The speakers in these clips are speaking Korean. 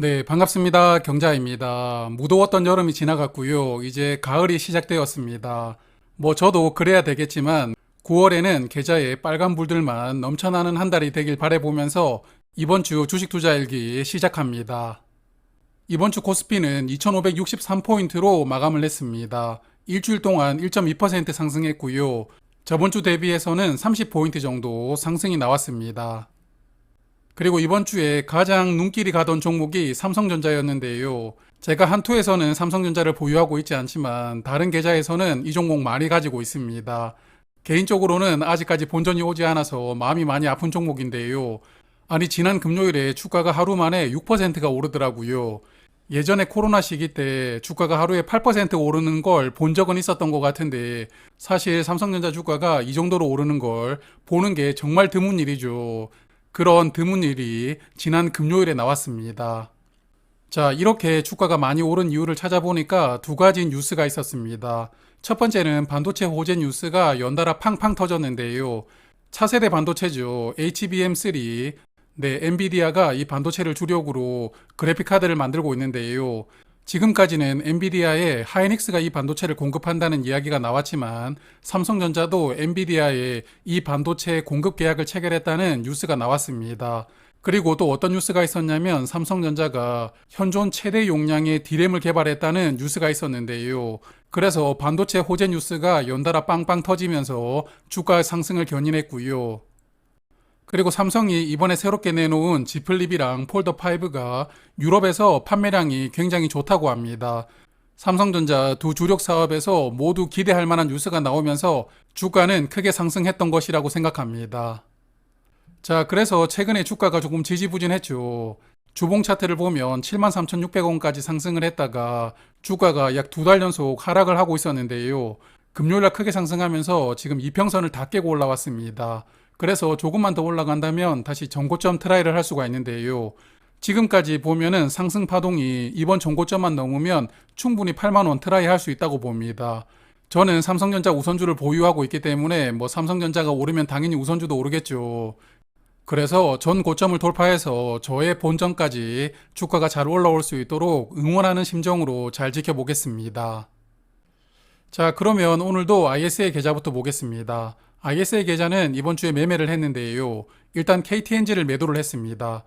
네, 반갑습니다. 경자입니다. 무더웠던 여름이 지나갔고요. 이제 가을이 시작되었습니다. 저도 그래야 되겠지만 9월에는 계좌에 빨간불들만 넘쳐나는 한 달이 되길 바라보면서 이번 주 주식 투자 일기 시작합니다. 이번 주 코스피는 2563포인트로 마감을 했습니다. 일주일 동안 1.2% 상승했고요. 저번 주 대비해서는 30포인트 정도 상승이 나왔습니다. 그리고 이번 주에 가장 눈길이 가던 종목이 삼성전자였는데요. 제가 한투에서는 삼성전자를 보유하고 있지 않지만 다른 계좌에서는 이 종목 많이 가지고 있습니다. 개인적으로는 아직까지 본전이 오지 않아서 마음이 많이 아픈 종목인데요. 아니, 지난 금요일에 주가가 하루 만에 6%가 오르더라고요. 예전에 코로나 시기 때 주가가 하루에 8% 오르는 걸 본 적은 있었던 것 같은데 사실 삼성전자 주가가 이 정도로 오르는 걸 보는 게 정말 드문 일이죠. 그런 드문 일이 지난 금요일에 나왔습니다. 자, 이렇게 주가가 많이 오른 이유를 찾아보니까 두 가지 뉴스가 있었습니다. 첫 번째는 반도체 호재 뉴스가 연달아 팡팡 터졌는데요. 차세대 반도체죠. HBM3. 네, 엔비디아가 이 반도체를 주력으로 그래픽카드를 만들고 있는데요. 지금까지는 엔비디아에 하이닉스가 이 반도체를 공급한다는 이야기가 나왔지만 삼성전자도 엔비디아에 이 반도체 공급 계약을 체결했다는 뉴스가 나왔습니다. 그리고 또 어떤 뉴스가 있었냐면 삼성전자가 현존 최대 용량의 D램을 개발했다는 뉴스가 있었는데요. 그래서 반도체 호재 뉴스가 연달아 빵빵 터지면서 주가 상승을 견인했고요. 그리고 삼성이 이번에 새롭게 내놓은 Z 플립이랑 폴더 5가 유럽에서 판매량이 굉장히 좋다고 합니다. 삼성전자 두 주력 사업에서 모두 기대할 만한 뉴스가 나오면서 주가는 크게 상승했던 것이라고 생각합니다. 자, 그래서 최근에 주가가 조금 지지부진했죠. 주봉 차트를 보면 73,600원까지 상승을 했다가 주가가 약 두 달 연속 하락을 하고 있었는데요. 금요일날 크게 상승하면서 지금 이평선을 다 깨고 올라왔습니다. 그래서 조금만 더 올라간다면 다시 전고점 트라이를 할 수가 있는데요. 지금까지 보면은 상승 파동이 이번 전고점만 넘으면 충분히 8만원 트라이 할 수 있다고 봅니다. 저는 삼성전자 우선주를 보유하고 있기 때문에 삼성전자가 오르면 당연히 우선주도 오르겠죠. 그래서 전 고점을 돌파해서 저의 본전까지 주가가 잘 올라올 수 있도록 응원하는 심정으로 잘 지켜보겠습니다. 자, 그러면 오늘도 ISA 계좌부터 보겠습니다. ISA 계좌는 이번 주에 매매를 했는데요. 일단 KTNG를 매도를 했습니다.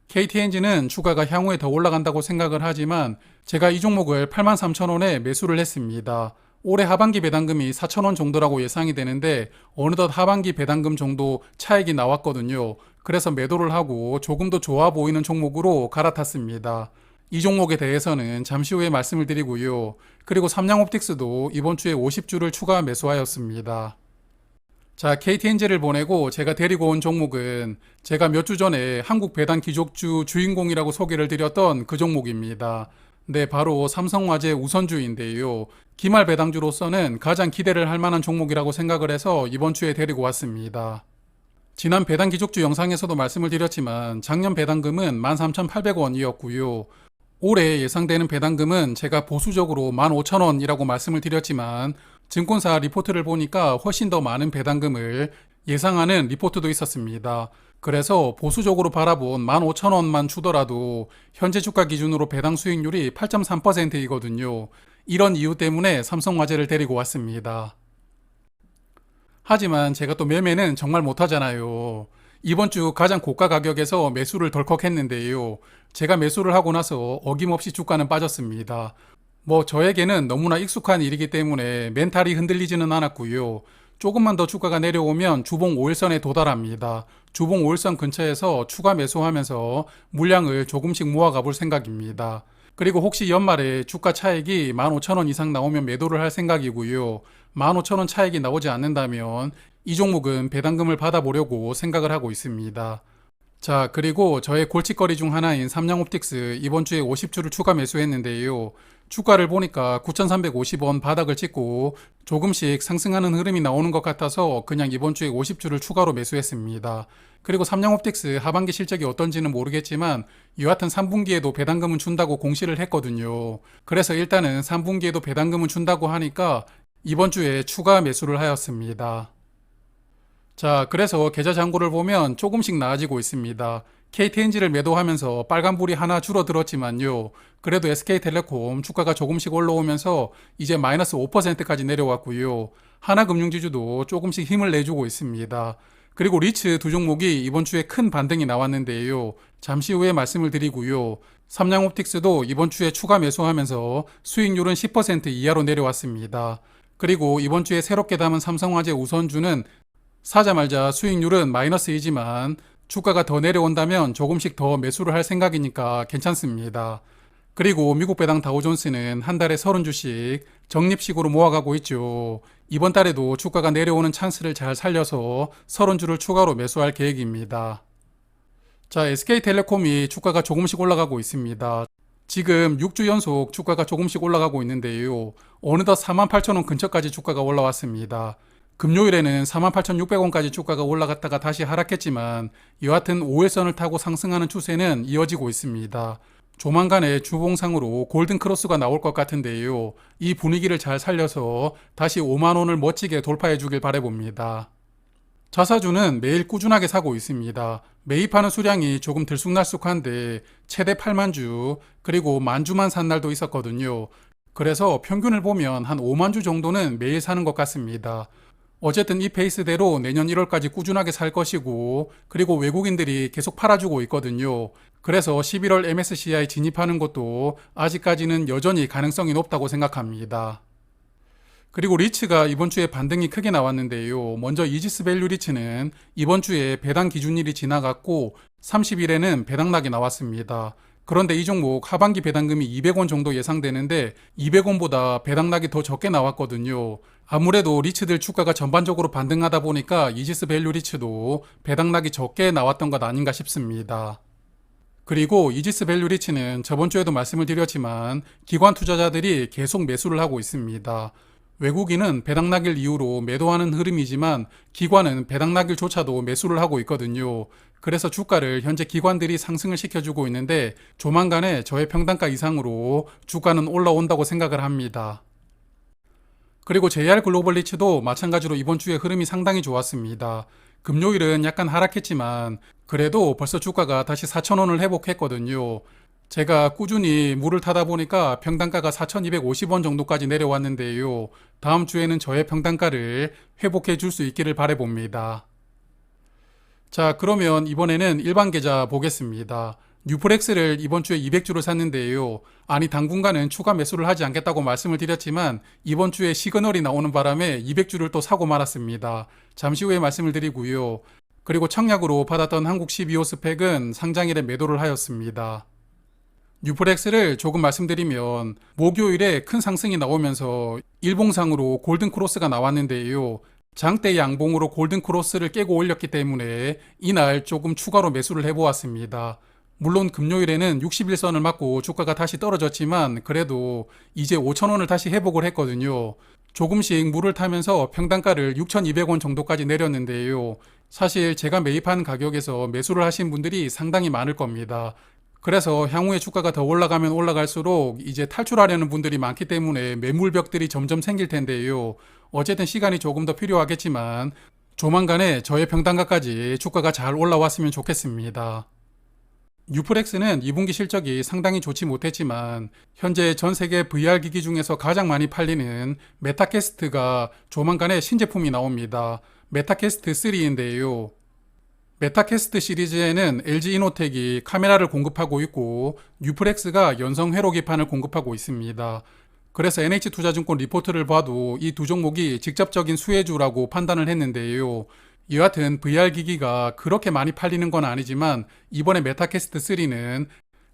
KTNG는 주가가 향후에 더 올라간다고 생각을 하지만 제가 이 종목을 83,000원에 매수를 했습니다. 올해 하반기 배당금이 4,000원 정도라고 예상이 되는데 어느덧 하반기 배당금 정도 차익이 나왔거든요. 그래서 매도를 하고 조금 더 좋아 보이는 종목으로 갈아탔습니다. 이 종목에 대해서는 잠시 후에 말씀을 드리고요. 그리고 삼양옵틱스도 이번 주에 50주를 추가 매수하였습니다. 자, KTNG를 보내고 제가 데리고 온 종목은 제가 몇 주 전에 한국 배당 귀족주 주인공이라고 소개를 드렸던 그 종목입니다. 네, 바로 삼성화재 우선주인데요. 기말 배당주로서는 가장 기대를 할 만한 종목이라고 생각을 해서 이번 주에 데리고 왔습니다. 지난 배당 귀족주 영상에서도 말씀을 드렸지만 작년 배당금은 13,800원이었고요. 올해 예상되는 배당금은 제가 보수적으로 15,000원이라고 말씀을 드렸지만 증권사 리포트를 보니까 훨씬 더 많은 배당금을 예상하는 리포트도 있었습니다. 그래서 보수적으로 바라본 15,000원만 주더라도 현재 주가 기준으로 배당 수익률이 8.3%이거든요. 이런 이유 때문에 삼성화재를 데리고 왔습니다. 하지만 제가 또 매매는 정말 못하잖아요. 이번 주 가장 고가 가격에서 매수를 덜컥 했는데요. 제가 매수를 하고 나서 어김없이 주가는 빠졌습니다. 저에게는 너무나 익숙한 일이기 때문에 멘탈이 흔들리지는 않았고요. 조금만 더 주가가 내려오면 주봉 5일선에 도달합니다. 주봉 5일선 근처에서 추가 매수하면서 물량을 조금씩 모아가 볼 생각입니다. 그리고 혹시 연말에 주가 차익이 15,000원 이상 나오면 매도를 할 생각이고요. 15,000원 차익이 나오지 않는다면 이 종목은 배당금을 받아보려고 생각을 하고 있습니다. 자, 그리고 저의 골칫거리 중 하나인 삼양옵틱스 이번 주에 50주를 추가 매수했는데요. 주가를 보니까 9,350원 바닥을 찍고 조금씩 상승하는 흐름이 나오는 것 같아서 그냥 이번 주에 50주를 추가로 매수했습니다. 그리고 삼양옵틱스 하반기 실적이 어떤지는 모르겠지만 여하튼 3분기에도 배당금은 준다고 공시를 했거든요. 그래서 일단은 3분기에도 배당금은 준다고 하니까 이번 주에 추가 매수를 하였습니다. 자, 그래서 계좌 잔고를 보면 조금씩 나아지고 있습니다. KTNG를 매도하면서 빨간불이 하나 줄어들었지만요. 그래도 SK텔레콤 주가가 조금씩 올라오면서 이제 마이너스 5%까지 내려왔고요. 하나금융지주도 조금씩 힘을 내주고 있습니다. 그리고 리츠 두 종목이 이번 주에 큰 반등이 나왔는데요. 잠시 후에 말씀을 드리고요. 삼양옵틱스도 이번 주에 추가 매수하면서 수익률은 10% 이하로 내려왔습니다. 그리고 이번 주에 새롭게 담은 삼성화재 우선주는 사자말자 수익률은 마이너스이지만 주가가 더 내려온다면 조금씩 더 매수를 할 생각이니까 괜찮습니다. 그리고 미국 배당 다우존스는 한 달에 30주씩 적립식으로 모아가고 있죠. 이번 달에도 주가가 내려오는 찬스를 잘 살려서 30주를 추가로 매수할 계획입니다. 자, SK텔레콤이 주가가 조금씩 올라가고 있습니다. 지금 6주 연속 주가가 조금씩 올라가고 있는데요. 어느덧 48,000원 근처까지 주가가 올라왔습니다. 금요일에는 48,600원까지 주가가 올라갔다가 다시 하락했지만 여하튼 5일선을 타고 상승하는 추세는 이어지고 있습니다. 조만간에 주봉상으로 골든크로스가 나올 것 같은데요. 이 분위기를 잘 살려서 다시 5만원을 멋지게 돌파해 주길 바라봅니다. 자사주는 매일 꾸준하게 사고 있습니다. 매입하는 수량이 조금 들쑥날쑥한데 최대 8만주 그리고 만주만 산 날도 있었거든요. 그래서 평균을 보면 한 5만주 정도는 매일 사는 것 같습니다. 어쨌든 이 페이스대로 내년 1월까지 꾸준하게 살 것이고 그리고 외국인들이 계속 팔아주고 있거든요. 그래서 11월 MSCI 진입하는 것도 아직까지는 여전히 가능성이 높다고 생각합니다. 그리고 리츠가 이번 주에 반등이 크게 나왔는데요. 먼저 이지스 밸류 리츠는 이번 주에 배당 기준일이 지나갔고 30일에는 배당락이 나왔습니다. 그런데 이 종목 하반기 배당금이 200원 정도 예상되는데 200원보다 배당락이 더 적게 나왔거든요. 아무래도 리츠들 주가가 전반적으로 반등하다 보니까 이지스 밸류 리츠도 배당락이 적게 나왔던 것 아닌가 싶습니다. 그리고 이지스 밸류 리츠는 저번 주에도 말씀을 드렸지만 기관 투자자들이 계속 매수를 하고 있습니다. 외국인은 배당락일 이후로 매도하는 흐름이지만 기관은 배당락일조차도 매수를 하고 있거든요. 그래서 주가를 현재 기관들이 상승을 시켜주고 있는데 조만간에 저의 평단가 이상으로 주가는 올라온다고 생각을 합니다. 그리고 JR 글로벌 리츠도 마찬가지로 이번 주에 흐름이 상당히 좋았습니다. 금요일은 약간 하락했지만 그래도 벌써 주가가 다시 4,000원을 회복했거든요. 제가 꾸준히 물을 타다 보니까 평단가가 4,250원 정도까지 내려왔는데요. 다음 주에는 저의 평단가를 회복해 줄 수 있기를 바라봅니다. 자, 그러면 이번에는 일반 계좌 보겠습니다. 뉴프렉스를 이번 주에 200주를 샀는데요. 아니 당분간은 추가 매수를 하지 않겠다고 말씀을 드렸지만 이번 주에 시그널이 나오는 바람에 200주를 또 사고 말았습니다. 잠시 후에 말씀을 드리고요. 그리고 청약으로 받았던 한국 12호 스펙은 상장일에 매도를 하였습니다. 뉴프렉스를 조금 말씀드리면 목요일에 큰 상승이 나오면서 일봉상으로 골든크로스가 나왔는데요. 장대 양봉으로 골든크로스를 깨고 올렸기 때문에 이날 조금 추가로 매수를 해보았습니다. 물론 금요일에는 60일선을 맞고 주가가 다시 떨어졌지만 그래도 이제 5,000원을 다시 회복을 했거든요. 조금씩 물을 타면서 평단가를 6,200원 정도까지 내렸는데요. 사실 제가 매입한 가격에서 매수를 하신 분들이 상당히 많을 겁니다. 그래서 향후에 주가가 더 올라가면 올라갈수록 이제 탈출하려는 분들이 많기 때문에 매물벽들이 점점 생길 텐데요. 어쨌든 시간이 조금 더 필요하겠지만 조만간에 저의 평단가까지 주가가 잘 올라왔으면 좋겠습니다. 뉴프렉스는 2분기 실적이 상당히 좋지 못했지만 현재 전 세계 VR 기기 중에서 가장 많이 팔리는 메타캐스트가 조만간에 신제품이 나옵니다. 메타캐스트 3인데요. 메타캐스트 시리즈에는 LG 이노텍이 카메라를 공급하고 있고 뉴프렉스가 연성 회로기판을 공급하고 있습니다. 그래서 NH투자증권 리포트를 봐도 이 두 종목이 직접적인 수혜주라고 판단을 했는데요. 여하튼 VR 기기가 그렇게 많이 팔리는 건 아니지만 이번에 메타캐스트 3는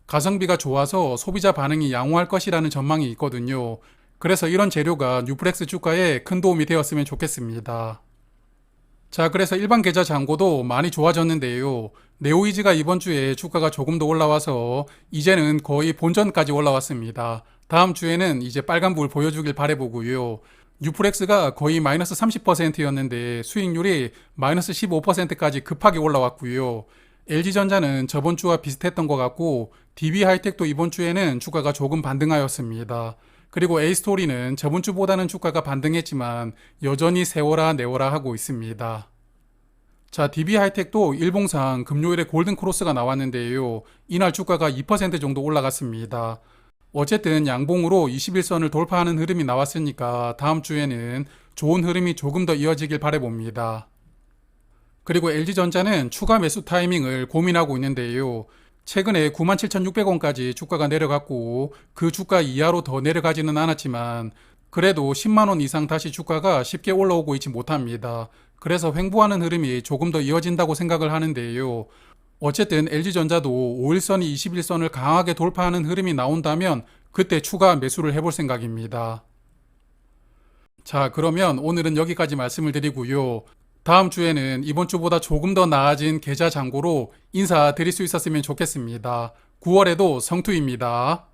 가성비가 좋아서 소비자 반응이 양호할 것이라는 전망이 있거든요. 그래서 이런 재료가 뉴프렉스 주가에 큰 도움이 되었으면 좋겠습니다. 자, 그래서 일반 계좌 잔고도 많이 좋아졌는데요. 네오이즈가 이번 주에 주가가 조금 더 올라와서 이제는 거의 본전까지 올라왔습니다. 다음 주에는 이제 빨간불 보여주길 바라보고요. 뉴프렉스가 거의 마이너스 30%였는데 수익률이 마이너스 15%까지 급하게 올라왔고요. LG전자는 저번 주와 비슷했던 것 같고 DB하이텍도 이번 주에는 주가가 조금 반등하였습니다. 그리고 A스토리는 저번 주보다는 주가가 반등했지만 여전히 세워라 내워라 하고 있습니다. 자, DB하이텍도 일봉상 금요일에 골든 크로스가 나왔는데요. 이날 주가가 2% 정도 올라갔습니다. 어쨌든 양봉으로 21선을 돌파하는 흐름이 나왔으니까 다음 주에는 좋은 흐름이 조금 더 이어지길 바라봅니다. 그리고 LG전자는 추가 매수 타이밍을 고민하고 있는데요. 최근에 97,600원까지 주가가 내려갔고 그 주가 이하로 더 내려가지는 않았지만 그래도 10만원 이상 다시 주가가 쉽게 올라오고 있지 못합니다. 그래서 횡보하는 흐름이 조금 더 이어진다고 생각을 하는데요. 어쨌든 LG전자도 5일선이 21선을 강하게 돌파하는 흐름이 나온다면 그때 추가 매수를 해볼 생각입니다. 자, 그러면 오늘은 여기까지 말씀을 드리고요. 다음 주에는 이번 주보다 조금 더 나아진 계좌 잔고로 인사드릴 수 있었으면 좋겠습니다. 9월에도 성투입니다.